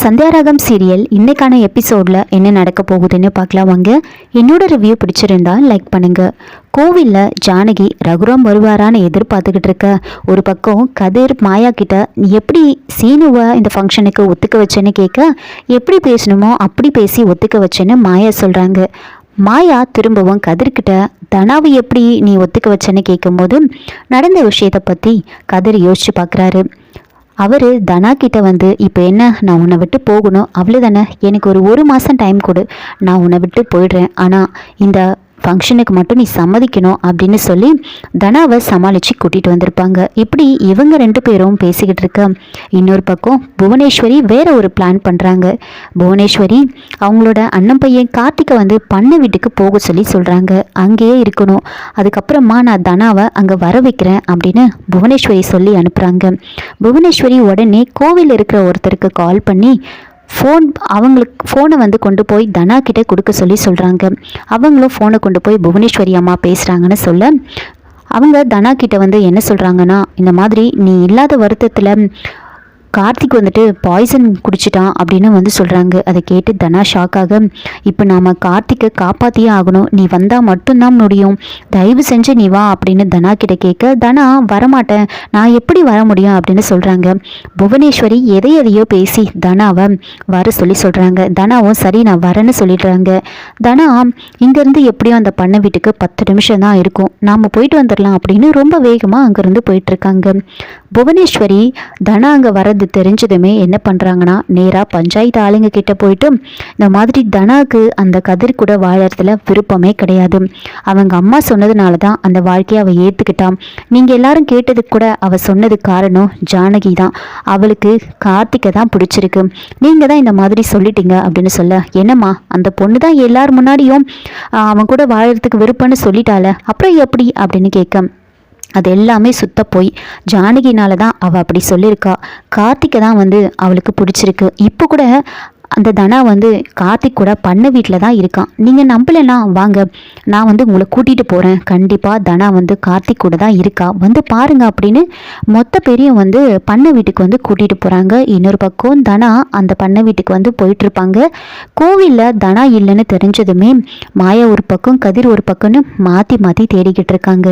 Sandhya Raagam serial இன்னைக்கான எபிசோடில் என்ன நடக்க போகுதுன்னு பார்க்கலாம் வாங்க. என்னோட ரிவ்யூ பிடிச்சிருந்தா லைக் பண்ணுங்க. கோவிலில் ஜானகி ரகுராம் வருவாரான்னு எதிர்பார்த்துக்கிட்டு இருக்க. ஒரு பக்கம் கதிர் மாயா கிட்ட நீ எப்படி சீனுவை இந்த ஃபங்க்ஷனுக்கு ஒத்துக்க வச்சேன்னு கேட்க, எப்படி பேசணுமோ அப்படி பேசி ஒத்துக்க வச்சேன்னு மாயா சொல்கிறாங்க. மாயா திரும்பவும் கதிர்கிட்ட தனாவை எப்படி நீ ஒத்துக்க வச்சேன்னு கேட்கும்போது நடந்த விஷயத்தை பற்றி கதிர் யோசிச்சு பார்க்குறாரு. அவர் தனா கிட்ட வந்து இப்போ என்ன, நான் உன்னை விட்டு போகணும் அவ்வளோதானே, எனக்கு ஒரு மாதம் டைம் கொடு, நான் உன்னை விட்டு போயிடுறேன், ஆனால் இந்த ஃபங்க்ஷனுக்கு மட்டும் நீ சம்மதிக்கணும் அப்படின்னு சொல்லி தனாவை சமாளித்து கூட்டிகிட்டு வந்திருப்பாங்க. இப்படி இவங்க ரெண்டு பேரும் பேசிக்கிட்டு இருக்க இன்னொரு பக்கம் புவனேஸ்வரி வேற ஒரு பிளான் பண்ணுறாங்க. புவனேஸ்வரி அவங்களோட அண்ணன் பையன் கார்த்திகை வந்து பண்ண வீட்டுக்கு போக சொல்லி சொல்கிறாங்க. அங்கேயே இருக்கணும், அதுக்கப்புறமா நான் தனாவை அங்கே வர வைக்கிறேன் அப்படின்னு புவனேஸ்வரி சொல்லி அனுப்புகிறாங்க. புவனேஸ்வரி உடனே கோவில் இருக்கிற ஒருத்தருக்கு கால் பண்ணி ஃபோனை வந்து கொண்டு போய் தனா கிட்டே கொடுக்க சொல்லி சொல்கிறாங்க. அவங்களும் ஃபோனை கொண்டு போய் புவனேஸ்வரி அம்மா பேசுகிறாங்கன்னு சொல்ல, அவங்க தனா கிட்ட வந்து என்ன சொல்கிறாங்கன்னா, இந்த மாதிரி நீ இல்லாத வருத்தத்தில் கார்த்திக் வந்துட்டு பாய்சன் குடிச்சிட்டான் அப்படின்னு வந்து சொல்கிறாங்க. அதை கேட்டு தனா ஷாக்காக, இப்போ நாம் கார்த்திக்கை காப்பாற்றியே ஆகணும், நீ வந்தால் மட்டும்தான் முடியும், தயவு செஞ்சு நீ வா அப்படின்னு தனா கிட்ட கேட்க, தனா வரமாட்டேன், நான் எப்படி வர முடியும் அப்படின்னு சொல்கிறாங்க. புவனேஸ்வரி எதையோ பேசி தனாவை வர சொல்லி சொல்கிறாங்க. தனாவும் சரி நான் வரேன்னு சொல்லிடுறாங்க. தனா இங்கேருந்து எப்படியும் அந்த பண்ண வீட்டுக்கு 10 நிமிஷம் தான் இருக்கும், நாம் போயிட்டு வந்துடலாம் அப்படின்னு ரொம்ப வேகமாக அங்கேருந்து போயிட்டுருக்காங்க. புவனேஸ்வரி தனா அங்கே வரது தெரிஞ்சதுமே என்ன பண்ணுறாங்கன்னா, நேராக பஞ்சாயத்து ஆளுங்க கிட்ட போயிட்டு இந்த மாதிரி தனாவுக்கு அந்த கதிர் கூட வாழறதுல விருப்பமே கிடையாது, அவங்க அம்மா சொன்னதுனால தான் அந்த வாழ்க்கையை அவள் ஏற்றுக்கிட்டான், நீங்கள் எல்லாரும் கேட்டதுக்கு கூட அவள் சொன்னது காரணம் ஜானகி தான், அவளுக்கு கார்த்திகை தான் பிடிச்சிருக்கு, நீங்கள் தான் இந்த மாதிரி சொல்லிட்டீங்க அப்படின்னு சொல்ல, என்னம்மா அந்த பொண்ணு தான் எல்லார் முன்னாடியும் அவன் கூட வாழறதுக்கு விருப்பம்னு சொல்லிட்டால, அப்புறம் எப்படி அப்படின்னு கேட்க, அது எல்லாமே சுத்த போய், ஜானகினால தான் அவள் அப்படி சொல்லியிருக்கா, கார்த்திகை தான் வந்து அவளுக்கு பிடிச்சிருக்கு, இப்போ கூட அந்த தனா வந்து கார்த்திக் கூட பண்ண வீட்டில் தான் இருக்கான், நீங்கள் நம்பலைன்னா வாங்க நான் வந்து உங்களை கூட்டிகிட்டு போகிறேன், கண்டிப்பாக தனா வந்து கார்த்திக் கூட தான் இருக்கா, வந்து பாருங்க அப்படின்னு மொத்த பேரையும் வந்து பண்ண வீட்டுக்கு வந்து கூட்டிகிட்டு போகிறாங்க. இன்னொரு பக்கம் தனா அந்த பண்ண வீட்டுக்கு வந்து போயிட்டுருப்பாங்க. கோவிலில் தனா இல்லைன்னு தெரிஞ்சதுமே மாயா ஒரு பக்கம் கதிர் ஒரு பக்கம்னு மாற்றி தேடிக்கிட்டு இருக்காங்க.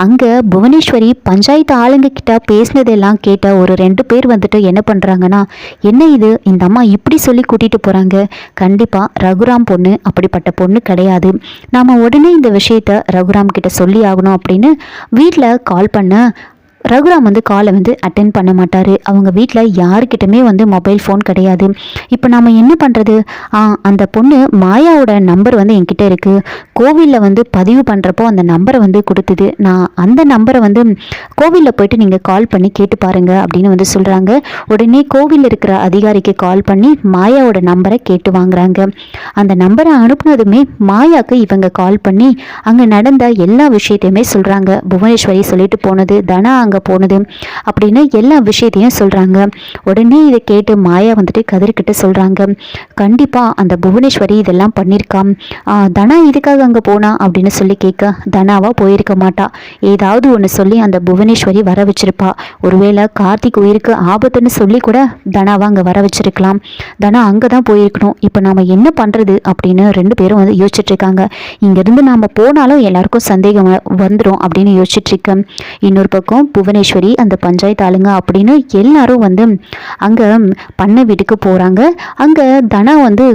அங்கே புவனேஸ்வரி பஞ்சாயத்து ஆளுங்க கிட்ட பேசினதெல்லாம் கேட்ட ஒரு 2 பேர் வந்துட்டு என்ன பண்ணுறாங்கன்னா, என்ன இது இந்த அம்மா இப்படி சொல்லி கூட்டிகிட்டு போகிறாங்க, கண்டிப்பாக ரகுராம் பொண்ணு அப்படிப்பட்ட பொண்ணு கிடையாது, நாம் உடனே இந்த விஷயத்த ரகுராம் கிட்ட சொல்லி ஆகணும் அப்படின்னு வீட்டில் கால் பண்ண ரகுராம் வந்து காலை வந்து அட்டென்ட் பண்ண மாட்டார். அவங்க வீட்டில் யாருக்கிட்டமே வந்து மொபைல் ஃபோன் கிடையாது. இப்போ நாம் என்ன பண்ணுறது, அந்த பொண்ணு மாயாவோட நம்பர் வந்து என்கிட்ட இருக்குது, கோவிலில் வந்து பதிவு பண்ணுறப்போ அந்த நம்பரை வந்து கொடுத்துது, நான் அந்த நம்பரை வந்து கோவிலில் போயிட்டு நீங்கள் கால் பண்ணி கேட்டு பாருங்கள் அப்படின்னு வந்து சொல்கிறாங்க. உடனே கோவிலில் இருக்கிற அதிகாரிக்கு கால் பண்ணி மாயாவோட நம்பரை கேட்டு வாங்குறாங்க. அந்த நம்பரை அனுப்புனதுமே மாயாவுக்கு இவங்க கால் பண்ணி அங்கே நடந்த எல்லா விஷயத்தையுமே சொல்கிறாங்க. புவனேஸ்வரி சொல்லிட்டு போனது, தனா அங்கே போனது அப்படின்னு எல்லா விஷயத்தையும் சொல்கிறாங்க. உடனே இதை கேட்டு மாயா வந்துட்டு கதிர்கிட்ட சொல்கிறாங்க, கண்டிப்பாக அந்த புவனேஸ்வரி இதெல்லாம் பண்ணியிருக்கான், தனா இதுக்காக அங்கே போனா அப்படின்னு சொல்லி கேட்க, தனாவா போயிருக்க மாட்டா, ஏதாவது ஒன்று சொல்லி அந்த புவனேஸ்வரி வர வச்சிருப்பா, ஒருவேளை கார்த்திக் உயிருக்கு ஆபத்துன்னு சொல்லி கூட தனாவை அங்கே வர வச்சிருக்கலாம், தனா அங்கே தான் போயிருக்கணும், இப்போ நாம் என்ன பண்ணுறது அப்படின்னு 2 பேரும் வந்து யோசிச்சுட்டு இருக்காங்க. இங்கேருந்து நாம் போனாலும் எல்லாருக்கும் சந்தேகம் வந்துடும் அப்படின்னு யோசிச்சுட்டு இருக்கேன். இன்னொரு பக்கம் புவனேஸ்வரி அந்த பஞ்சாயத்து ஆளுங்க அப்படின்னு எல்லாரும் வந்து அங்கே பண்ண வீட்டுக்கு போகிறாங்க. அங்கே தனா வந்து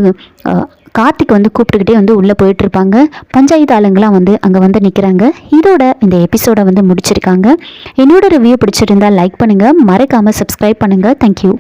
கார்த்திக் வந்து கூப்பிட்டுக்கிட்டே வந்து உள்ளே போயிட்டுருப்பாங்க. பஞ்சாயத்து ஆளுங்களாம் வந்து அங்கே வந்து நிற்கிறாங்க. இதோட இந்த எபிசோடை வந்து முடிச்சிருக்காங்க. என்னோட ரிவ்யூ பிடிச்சிருந்தா லைக் பண்ணுங்கள், மறக்காமல் சப்ஸ்கிரைப் பண்ணுங்கள். தேங்க்யூ.